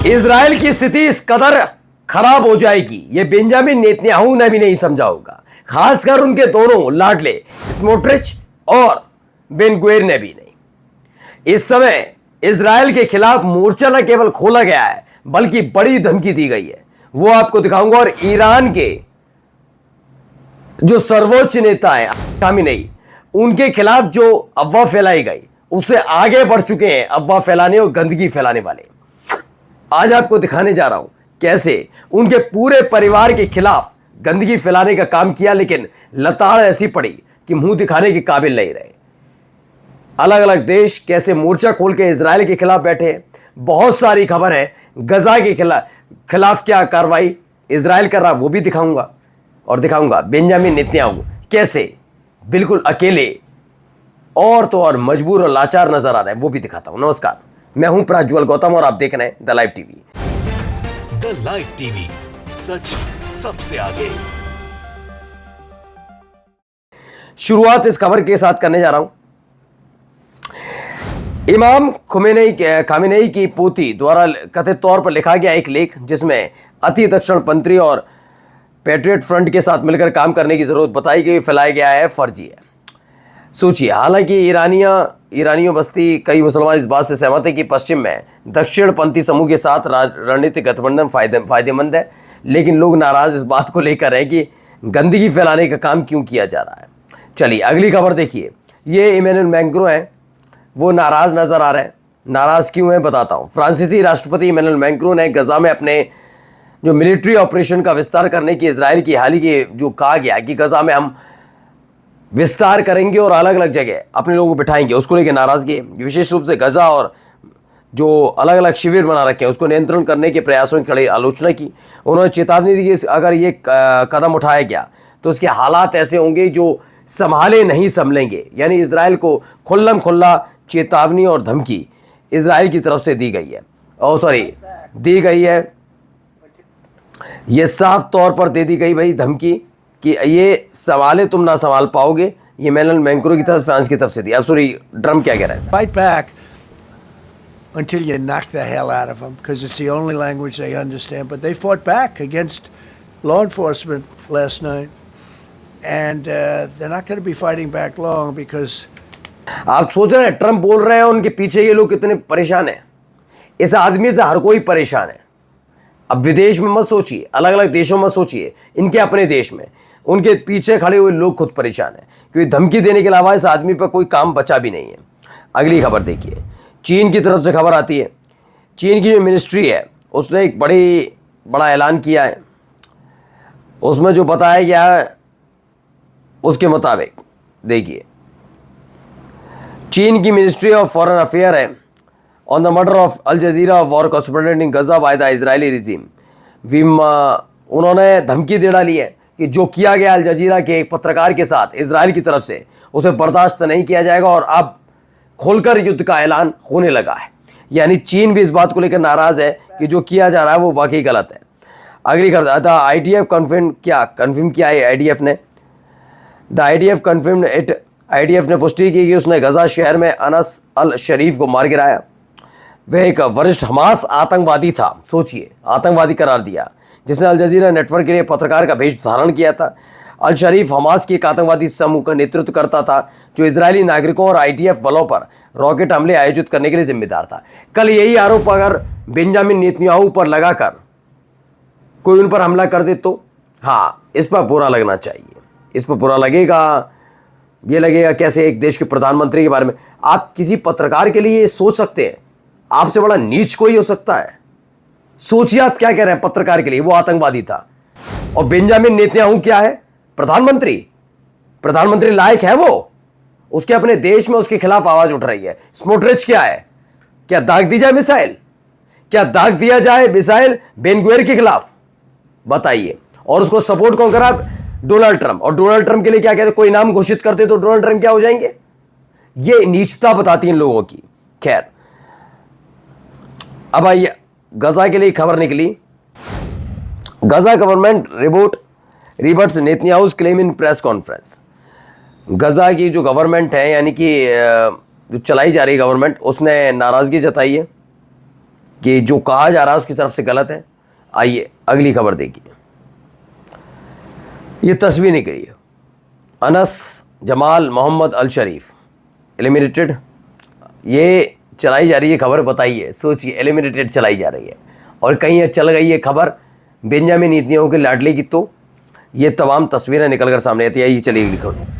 Israel की स्थिति इस कदर खराब हो जाएगी ये बेंजामिन नेतन्याहू ने भी नहीं समझा होगा, खासकर उनके दोनों लाडले स्मोट्रिच और बेन-गुविर ने भी नहीं। इस समय इजराइल के खिलाफ मोर्चा न केवल खोला गया है बल्कि बड़ी धमकी दी गई है, वो आपको दिखाऊंगा। और ईरान के जो सर्वोच्च नेता है खामेनेई, उनके खिलाफ जो अफवाह फैलाई गई उससे आगे बढ़ चुके हैं अफवाह फैलाने और गंदगी फैलाने वाले। आज आपको दिखाने जा रहा हूं कैसे उनके पूरे परिवार के खिलाफ गंदगी फैलाने का काम किया, लेकिन लताड़ ऐसी पड़ी कि मुंह दिखाने के काबिल नहीं रहे। अलग अलग देश कैसे मोर्चा खोल के इजराइल के खिलाफ बैठे हैं, बहुत सारी खबर है। गजा के खिलाफ क्या कार्रवाई इजराइल कर रहा वो भी दिखाऊंगा, और दिखाऊंगा बेंजामिन नेतन्याहू कैसे बिल्कुल अकेले और तो और मजबूर और लाचार नजर आ रहा है, वो भी दिखाता हूं। नमस्कार, मैं हूं प्रज्वल गौतम और आप देख रहे हैं the live TV. The live TV, सच सबसे आगे। शुरुआत इस खबर के साथ करने जा रहा हूं। इमाम खामेनेई की पोती द्वारा कथित तौर पर लिखा गया एक लेख, जिसमें अति दक्षिणपंथी और पैट्रियट फ्रंट के साथ मिलकर काम करने की जरूरत बताई गई, फैलाया गया है, फर्जी है। सोचिए, हालांकि ईरानियों बस्ती कई मुसलमान इस बात से सहमत है कि पश्चिम में दक्षिणपंथी समूह के साथ रणनीतिक गठबंधन फायदेमंद है, लेकिन लोग नाराज इस बात को लेकर हैं कि गंदगी फैलाने का काम क्यों किया जा रहा है। चलिए अगली खबर देखिए। ये इमैनुअल मैक्रों हैं, वो नाराज नजर आ रहे हैं। नाराज क्यों हैं बताता हूं। फ्रांसीसी राष्ट्रपति इमैनुअल मैक्रों ने गजा में अपने जो मिलिट्री ऑपरेशन का विस्तार करने की इजराइल की हाल ही के जो कहा गया कि गजा में हम विस्तार करेंगे और अलग अलग जगह अपने लोगों को बिठाएंगे, उसको लेकर नाराजगी, विशेष रूप से गजा और जो अलग अलग शिविर बना रखे हैं उसको नियंत्रण करने के प्रयासों की कड़ी आलोचना की। उन्होंने चेतावनी दी कि अगर ये कदम उठाया गया तो उसके हालात ऐसे होंगे जो संभाले नहीं संभलेंगे। यानी इजराइल को खुल्लम खुल्ला चेतावनी और धमकी इजराइल की तरफ से दी गई है। ये साफ तौर पर दे दी गई भाई धमकी कि ये सवाले तुम ना संभाल पाओगे। ये इमैनुअल मैक्रों की तरफ, फ्रांस की तरफ से दी। अब सॉरी, ट्रम्प क्या कह रहा है? Fight back until you knock the hell out of them, because it's the only language they understand. But they fought back against law enforcement last night, and they're not going to be fighting back long because. आप सोच रहे हैं Trump बोल रहे हैं, उनके पीछे ये लोग कितने परेशान हैं। इस आदमी से हर कोई परेशान है। अब विदेश में मत सोचिए, अलग अलग देशों में सोचिए, इनके अपने देश में उनके पीछे खड़े हुए लोग खुद परेशान हैं, क्योंकि धमकी देने के अलावा इस आदमी पर कोई काम बचा भी नहीं है। अगली खबर देखिए। चीन की तरफ से खबर आती है। चीन की जो मिनिस्ट्री है उसने एक बड़ा ऐलान किया है। उसमें जो बताया गया है उसके मुताबिक देखिए, चीन की मिनिस्ट्री ऑफ फॉरेन अफेयर है on the murder of Al Jazeera war correspondent in Gaza by the Israeli regime. उन्होंने धमकी दे डाली है कि जो किया गया अल जजीरा के एक पत्रकार के साथ इजराइल की तरफ से उसे बर्दाश्त नहीं किया जाएगा, और अब खोलकर युद्ध का ऐलान होने लगा है। यानी चीन भी इस बात को लेकर नाराज है कि जो किया जा रहा है वो वाकई गलत है। अगली खबर, द आईडीएफ कन्फर्म किया है आईडीएफ ने। द आईडीएफ ने पुष्टि की कि उसने गजा शहर में अनस अल शरीफ को मार गिराया। वह एक वरिष्ठ हमास आतंकवादी था, सोचिए, आतंकवादी करार दिया, जिसने अल जजीरा नेटवर्क के लिए पत्रकार का वेश धारण किया था। अल शरीफ हमास की एक आतंकवादी समूह का नेतृत्व करता था जो इजरायली नागरिकों और आईडीएफ बलों पर रॉकेट हमले आयोजित करने के लिए जिम्मेदार था। कल यही आरोप अगर बेंजामिन नेतन्याहू पर लगाकर कोई उन पर हमला कर दे तो हाँ, इस पर बुरा लगना चाहिए। इस पर बुरा लगेगा। ये लगेगा कैसे एक देश के प्रधानमंत्री के बारे में आप किसी पत्रकार के लिए सोच सकते हैं? आपसे बड़ा नीच कोई हो सकता है? सोचिए आप क्या कह रहे हैं पत्रकार के लिए, वो आतंकवादी था। और बेंजामिन नेतन्याहू क्या है? प्रधानमंत्री लायक है वो? उसके अपने देश में उसके खिलाफ आवाज उठ रही है। स्मोट्रिच क्या है? क्या दाग दी जाए मिसाइल? क्या दाग दिया जाए मिसाइल बेन-गुविर के खिलाफ? बताइए। और उसको सपोर्ट कौन करा? Donald Trump. और डोनाल्ड ट्रंप के लिए क्या कहते? कोई नाम घोषित करते तो डोनाल्ड ट्रंप क्या हो जाएंगे? ये नीचता बताती है इन लोगों की। खैर, अब आइए, गजा के लिए खबर निकली। Gaza government rebuts Netanyahu's claim in press conference. Gaza की जो गवर्नमेंट है, यानी कि जो चलाई जा रही गवर्नमेंट, उसने नाराजगी जताई है कि जो कहा जा रहा है उसकी तरफ से गलत है। आइए अगली खबर देखिए। ये तस्वीर निकली है, अनस जमाल मोहम्मद अल शरीफ एलिमिनेटेड, ये चलाई जा रही है खबर। बताइए, सोचिए, एलिमिनेटेड चलाई जा रही है और कहीं चल गई है खबर बेंजामिन नेतन्याहू के लाडले की। तो ये तमाम तस्वीरें निकल कर सामने आती है। ये चलिए अगली खबर।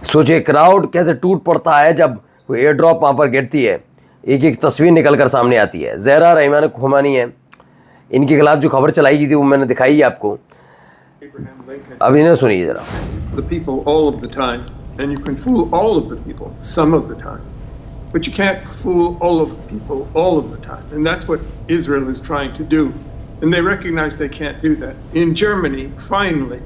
सोचिए क्राउड कैसे टूट पड़ता है जब वो एयर ड्रॉप वहाँ पर गिरती है। एक एक तस्वीर निकल कर सामने आती है। ज़हरा रहमान खुमानी है, इनके खिलाफ जो खबर चलाई गई थी वो मैंने दिखाई है आपको, अब इन्हें सुनिए जरा। The people all of the time, and you can fool all of the people some of the time, but you can't fool all of the people all of the time, and that's what Israel is trying to do, and they recognize they can't do that. In Germany, finally,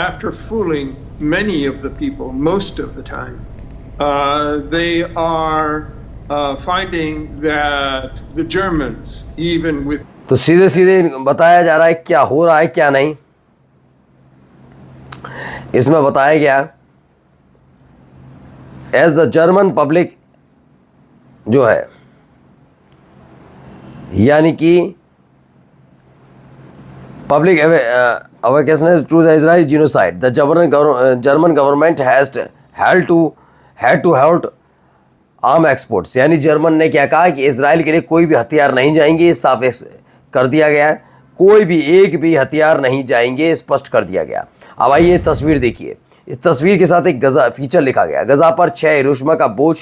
after fooling many of the people most of the time, they are finding that the Germans, even with तो सीधे सीधे बताया जा रहा है क्या हो रहा है क्या नहीं। इसमें बताया गया एज द जर्मन पब्लिक जो है, यानी कि public evocation to the Israel genocide, the German government had to halt arm exports, यानी जर्मन ने क्या कहा कि इजराइल के लिए कोई भी हथियार नहीं जाएंगे, साफ कर दिया गया है। कोई भी एक भी हथियार नहीं जाएंगे, स्पष्ट कर दिया गया। अब आइए ये तस्वीर देखिए। इस तस्वीर के साथ एक गजा फीचर लिखा गया, गजा पर 6 हिरोशिमा का बोझ।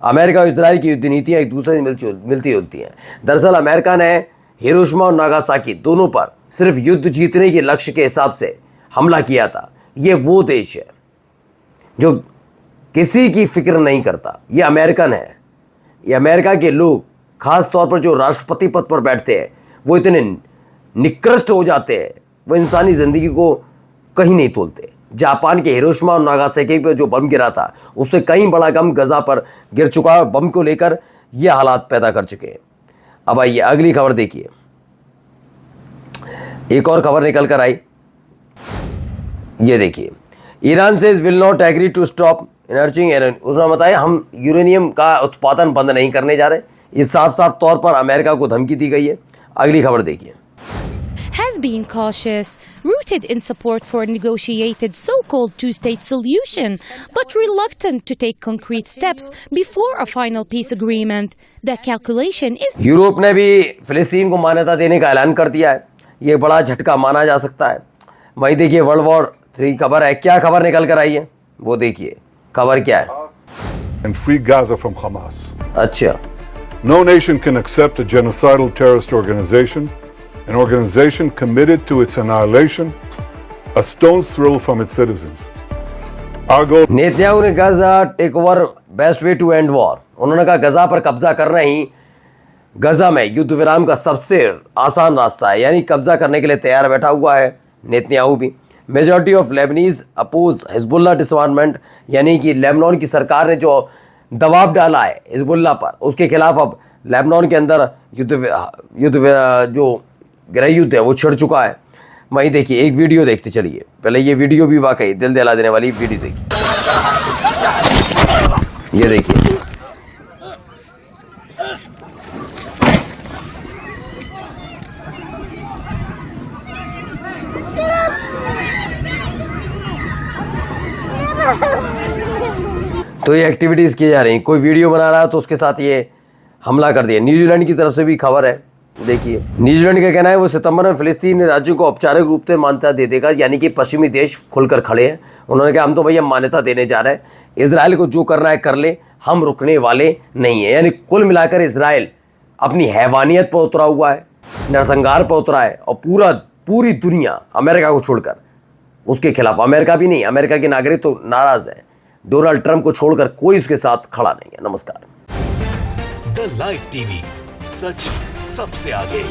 अमेरिका और इजराइल की युद्ध नीतियाँ एक दूसरे से मिलती जुलती हैं। दरअसल अमेरिका ने हिरोशिमा और नागासाकी दोनों पर सिर्फ युद्ध जीतने के लक्ष्य के हिसाब से हमला किया था। ये वो देश है जो किसी की फिक्र नहीं करता, ये अमेरिकन है। ये अमेरिका के लोग, खास तौर पर जो राष्ट्रपति पद पर बैठते हैं, वो इतने निकृष्ट हो जाते हैं, वो इंसानी ज़िंदगी को कहीं नहीं तोलते। जापान के हिरोशिमा और नागासाकी पर जो बम गिरा था, उससे कहीं बड़ा गम गजा पर गिर चुका है। बम को लेकर ये हालात पैदा कर चुके हैं। अब आइए अगली खबर देखिए। एक और खबर निकल कर आई, ये देखिए। Iran says will not agree to stop enriching uranium, उसने बताया हम यूरेनियम का उत्पादन बंद नहीं करने जा रहे। ये साफ साफ तौर पर अमेरिका को धमकी दी गई है। अगली खबर देखिए। has been cautious, rooted in support for a negotiated so-called two-state solution, but reluctant to take concrete steps before a final peace agreement. The calculation is Europe ने भी फिलिस्तीन को मान्यता देने का ऐलान कर दिया है। ये बड़ा झटका माना जा सकता है। वहीं देखिए वर्ल्ड वॉर 3 खबर है, क्या खबर निकल कर आई है वो देखिए। खबर क्या है? And free Gaza from Hamas. अच्छा, No nation can accept a genocidal terrorist organization, an organization committed to its annihilation, a stone's throw from its citizens. Our goal Netanyahu ने Gaza take over best way to end war. उन्होंने कहा गजा पर कब्जा करना ही गजा में युद्ध विराम का सबसे आसान रास्ता है, यानी कब्जा करने के लिए तैयार बैठा हुआ है नेतन्याहू भी। Majority of Lebanese oppose Hezbollah disarmament, यानी कि लेबनान की सरकार ने जो दबाव डाला है हिजबुल्लाह पर, उसके खिलाफ अब लेबनान के अंदर जो गृह युद्ध है वो छिड़ चुका है। वहीं देखिए एक वीडियो देखते चलिए। पहले ये वीडियो भी वाकई दिल दहला देने वाली वीडियो देखिए। ये देखिए, तो ये एक्टिविटीज़ की जा रही हैं। कोई वीडियो बना रहा है तो उसके साथ ये हमला कर दिया। न्यूजीलैंड की तरफ से भी खबर है, देखिए। न्यूजीलैंड का कहना है वो सितंबर में फिलिस्तीन राज्यों को औपचारिक रूप से मान्यता दे देगा, यानी कि पश्चिमी देश खुलकर खड़े हैं। उन्होंने कहा हम तो भैया मान्यता देने जा रहे हैं, इजराइल को जो करना है कर ले, हम रुकने वाले नहीं है। यानी कुल मिलाकर इजराइल अपनी हैवानियत पर उतरा हुआ है, नरसंहार पर उतरा है, और पूरी दुनिया अमेरिका को छोड़कर उसके खिलाफ, अमेरिका भी नहीं, अमेरिका के नागरिक तो नाराज हैं, डोनाल्ड ट्रंप को छोड़कर कोई उसके साथ खड़ा नहीं है। नमस्कार। द लाइव टीवी, सच सबसे आगे।